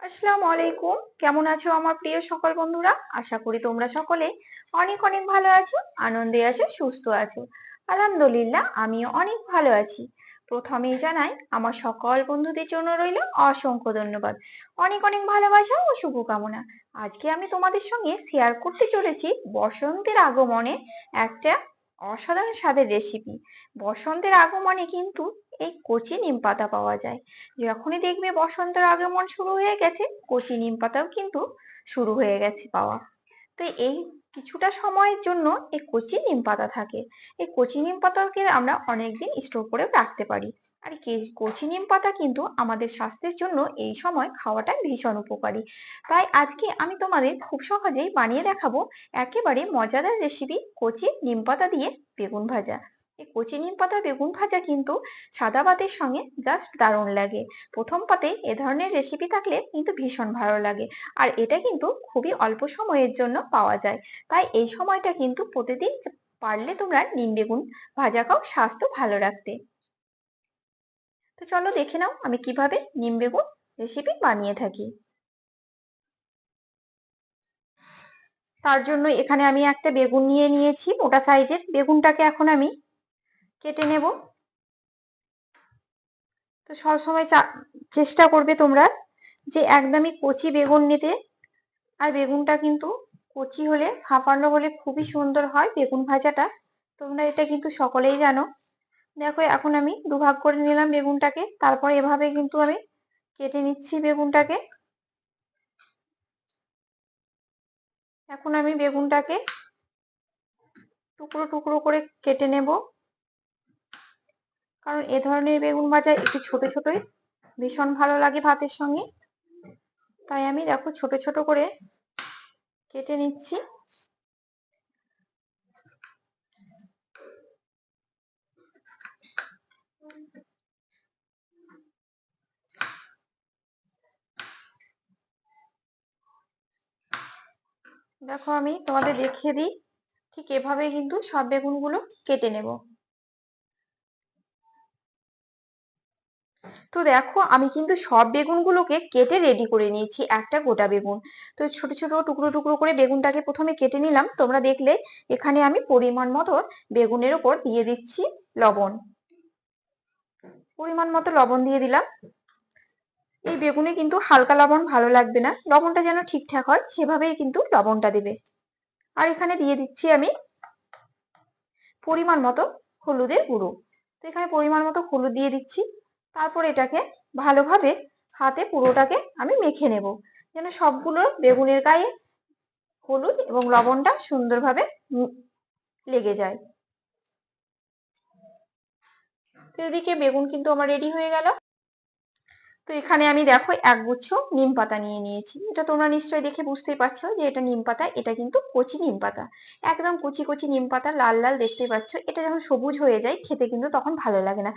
আসসালামু আলাইকুম। কেমন আছো আমার প্রিয় সকল বন্ধুরা? আশা করি তোমরা সকলে অনেক অনেক ভালো আছো, আনন্দে আছো, সুস্থ আছো। আলহামদুলিল্লাহ আমিও অনেক ভালো আছি। প্রথমেই জানাই আমার সকল বন্ধুদের জন্য রইল অসংখ্য ধন্যবাদ, অনেক অনেক ভালোবাসা ও শুভকামনা। আজকে আমি তোমাদের সঙ্গে শেয়ার করতে চলেছি বসন্তের আগমনে একটা অসাধারণ স্বাদের রেসিপি। বসন্তের আগমনে কিন্তু এই কচি নিম পাতা পাওয়া যায়। যখনই দেখবে বসন্তের আগমন শুরু হয়ে গেছে, কচি নিম পাতাও কিন্তু শুরু হয়ে গেছে পাওয়া। তো এই কিছুটা সময়ের জন্য এই কচি নিম পাতা থাকে। এই কচি নিম পাতাকে আমরা অনেকদিন স্টোর করে রাখতে পারি। আর কচি নিম পাতা কিন্তু আমাদের স্বাস্থ্যের জন্য এই সময় খাওয়াটা ভীষণ উপকারী। তাই আজকে আমি তোমাদের খুব সহজেই বানিয়ে দেখাবো একেবারে মজাদার রেসিপি, কচি নিম পাতা দিয়ে বেগুন ভাজা। এই কচি নিম পাতা বেগুন ভাজা কিন্তু সাদা ভাতের সঙ্গে জাস্ট দারুণ লাগে। প্রথম পাতে এ ধরনের রেসিপি থাকলে কিন্তু ভীষণ ভালো লাগে। আর এটা কিন্তু খুবই অল্প সময়ের জন্য পাওয়া যায়। তাই এই সময়টা কিন্তু প্রতিদিন পারলে তোমরা নিম বেগুন ভাজা খাও স্বাস্থ্য ভালো রাখতে। তো চলো দেখে নাও আমি কিভাবে নিম বেগুন রেসিপি বানিয়ে থাকি। তার জন্য এখানে আমি একটা বেগুন নিয়ে নিয়েছি, মোটা সাইজের বেগুনটাকে এখন আমি কেটে নেব। তো সবসময় চেষ্টা করবে তোমরা যে একদমই কচি বেগুন নিতে। আর বেগুনটা কিন্তু কচি হলে, ফাঁপানো হলে খুবই সুন্দর হয় বেগুন ভাজাটা। তোমরা এটা কিন্তু সকলেই জানো। দেখো এখন আমি দুভাগ করে নিলাম বেগুনটাকে, তারপর এভাবে কিন্তু আমি কেটে নিচ্ছি বেগুনটাকে। এখন আমি বেগুনটাকে টুকরো টুকরো করে কেটে নেব, কারণ এ ধরনের বেগুন ভাজা একটু ছোট ছোটই ভীষণ ভালো লাগে ভাতের সঙ্গে। তাই আমি দেখো ছোট ছোট করে কেটে নিচ্ছি। দেখো আমি তোমাদের দেখিয়ে দিই, ঠিক এভাবে কিন্তু সব বেগুনগুলো কেটে নেব। তো দেখো আমি কিন্তু সব বেগুনগুলোকে কেটে রেডি করে নিয়েছি, একটা গোটা বেগুন। তো ছোট ছোট টুকরো টুকরো করে বেগুনটাকে প্রথমে কেটে নিলাম। তোমরা দেখলে এখানে আমি পরিমাণ মতো বেগুনের উপর দিয়ে দিচ্ছি লবণ। পরিমাণ মতো লবণ দিয়ে দিলাম। এই বেগুনে কিন্তু হালকা লবণ ভালো লাগবে না, লবণটা যেন ঠিকঠাক হয় সেভাবেই কিন্তু লবণটা দেবে। আর এখানে দিয়ে দিচ্ছি আমি পরিমাণ মতো হলুদের গুঁড়ো। তো এখানে পরিমাণ মতো হলুদ দিয়ে দিচ্ছি। তারপর এটাকে ভালোভাবে হাতে পুরোটাকে আমি মেখে নেব, যেন সবগুলো বেগুনের গায়ে হলুদ এবং লবণটা সুন্দরভাবে লেগে যায়। তো এদিকে বেগুন কিন্তু আমার রেডি হয়ে গেল। তো এখানে আমি দেখো একগুচ্ছ নিম পাতা নিয়ে নিয়েছি। এটা তোমরা নিশ্চয়ই দেখে বুঝতেই পারছো যে এটা নিম পাতা। এটা কিন্তু কচি নিম পাতা, একদম কচি কচি নিম পাতা, লাল লাল দেখতে পাচ্ছ। এটা যখন সবুজ হয়ে যায় খেতে কিন্তু তখন ভালো লাগে না।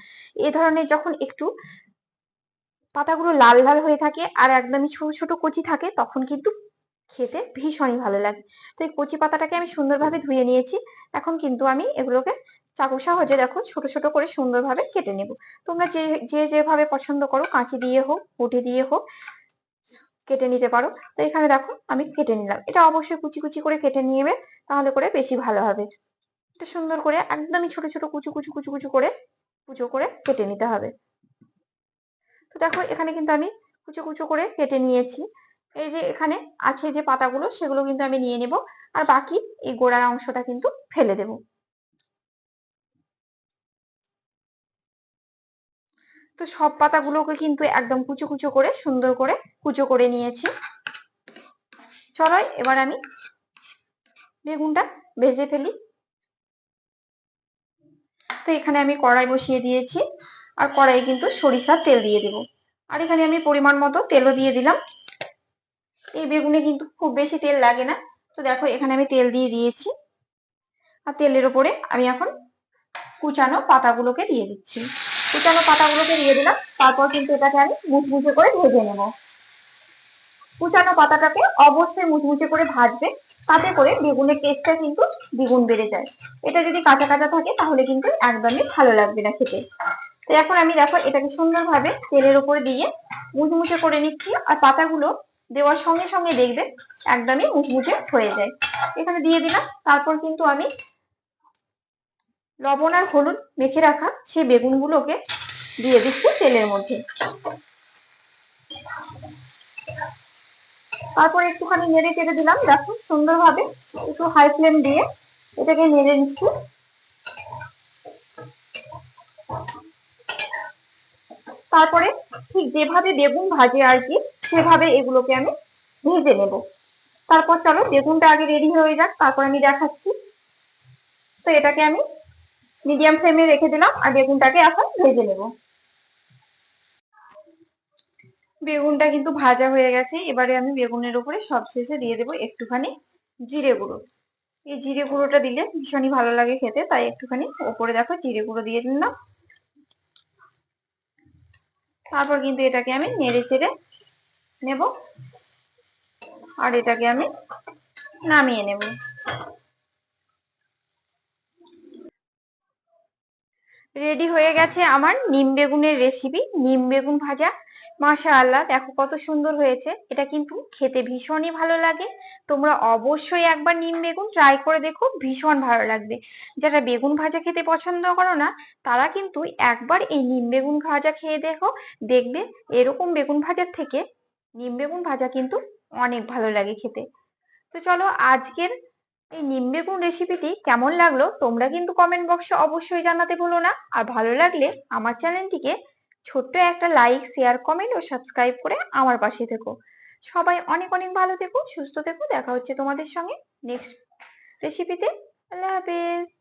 এ ধরনের যখন একটু পাতাগুলো লাল লাল হয়ে থাকে আর একদমই ছোট ছোট কচি থাকে তখন কিন্তু খেতে ভীষণই ভালো লাগে। তো এই কচি পাতাটাকে আমি সুন্দরভাবে ধুয়ে নিয়েছি। এখন কিন্তু আমি এগুলোকে চাকুর সাহায্যে দেখো ছোট ছোট করে সুন্দরভাবে কেটে নেব। তোমরা যে যে যেভাবে পছন্দ করো, কাঁচি দিয়ে হোক বটি দিয়ে হোক কেটে নিতে পারো। তো এখানে দেখো আমি কেটে নিলাম। এটা অবশ্যই কুচি কুচি করে কেটে নিবে, তাহলে করে বেশি ভালো হবে। এটা সুন্দর করে একদমই ছোট ছোট কুচু কুচু কুচু কুচু করে কুচো করে কেটে নিতে হবে। তো দেখো এখানে কিন্তু আমি কুচো কুচো করে কেটে নিয়েছি। এই যে এখানে আছে যে পাতাগুলো সেগুলো কিন্তু আমি নিয়ে নেব, আর বাকি এই গোড়ার অংশটা কিন্তু ফেলে দেব। তো সব পাতাগুলোকে কিন্তু একদম কুচো কুচো করে সুন্দর করে কুচো করে নিয়েছি। চলো এবার আমি বেগুনটা ভেজে ফেলি। তো এখানে আমি কড়াই বসিয়ে দিয়েছি, আর কড়াইয়ে কিন্তু সরিষার তেল দিয়ে দেব। আর এখানে আমি পরিমাণ মতো তেলও দিয়ে দিলাম। এই বেগুনে কিন্তু খুব বেশি তেল লাগে না। তো দেখো এখানে আমি তেল দিয়ে দিয়েছি, আর তেলের উপরে আমি এখন কুচানো পাতাগুলোকে দিয়ে দিচ্ছি। কুচানো পাতাগুলোকে দিয়ে দিলাম, তারপর কিন্তু এটাকে আমি মুচমুচে করে ভেজে নেব। কুচানো পাতাটাকে অবশ্যই মুচমুচে করে ভাজবে, তাতে করে বেগুনের টেস্টটা কিন্তু দ্বিগুণ বেড়ে যায়। এটা যদি কাঁচা কাঁচা থাকে তাহলে কিন্তু একদমই ভালো লাগবে না খেতে। তো এখন আমি দেখো এটাকে সুন্দরভাবে তেলের উপরে দিয়ে মুচমুচে করে নিচ্ছি। আর পাতাগুলো দেওয়ার সঙ্গে সঙ্গে দেখবে একদমই মুচমুচে হয়ে যায়। এখানে দিয়ে দিলাম। তারপর কিন্তু আমি লবণ আর হলুদ মেখে রাখা সেই বেগুনগুলোকে দিয়ে দিচ্ছি তেলের মধ্যে। তারপর একটুখানি নেড়ে চেড়ে দিলাম। দেখো সুন্দরভাবে একটু হাই ফ্লেম দিয়ে এটাকে নেড়ে নিচ্ছি। তারপরে ঠিক যেভাবে বেগুন ভাজে আর কি সেভাবে এগুলোকে আমি ভেজে নেব। তারপর চলো বেগুনটা আগে রেডি হয়ে যাক, তারপর আমি দেখাচ্ছি। তো এটাকে আমি মিডিয়াম ফ্লেমে রেখে দিলাম আর বেগুনটাকে এখন ভেজে নেব। বেগুনটা কিন্তু ভাজা হয়ে গেছে। এবারে আমি বেগুনের উপরে সবশেষে দিয়ে দেবো একটুখানি জিরে গুঁড়ো। এই জিরে গুঁড়োটা দিলে ভীষণই ভালো লাগে খেতে, তাই একটুখানি ওপরে দেখো জিরে গুঁড়ো দিয়ে দিলাম। তারপর কিন্তু এটাকে আমি নেড়ে চেড়ে নেব আর এটাকে আমি নামিয়ে নেব। রেডি হয়ে গেছে আমার নিম বেগুনের রেসিপি, নিম বেগুন ভাজা। মাশাআল্লাহ, দেখো কত সুন্দর হয়েছে। এটা কিন্তু খেতে ভীষণই ভালো লাগে। তোমরা অবশ্যই একবার নিম বেগুন ট্রাই করে দেখো, ভীষণ ভালো লাগবে। যারা বেগুন ভাজা খেতে পছন্দ করো না তারা কিন্তু একবার এই নিম বেগুন ভাজা খেয়ে দেখো, দেখবে এরকম বেগুন ভাজার থেকে নিম বেগুন ভাজা কিন্তু অনেক ভালো লাগে খেতে। তো চলো আজকের এই নিম বেগুন রেসিপিটি কেমন লাগলো তোমরা কিন্তু কমেন্ট বক্সে অবশ্যই জানাতে ভুলো না। আর ভালো লাগলে আমার চ্যানেলটিকে ছোট্ট একটা লাইক, শেয়ার, কমেন্ট ও সাবস্ক্রাইব করে আমার পাশে থেকো। সবাই অনেক অনেক ভালো থেকো, সুস্থ থেকো। দেখা হচ্ছে তোমাদের সঙ্গে নেক্সট রেসিপিতে। আল্লাহ হাফেজ।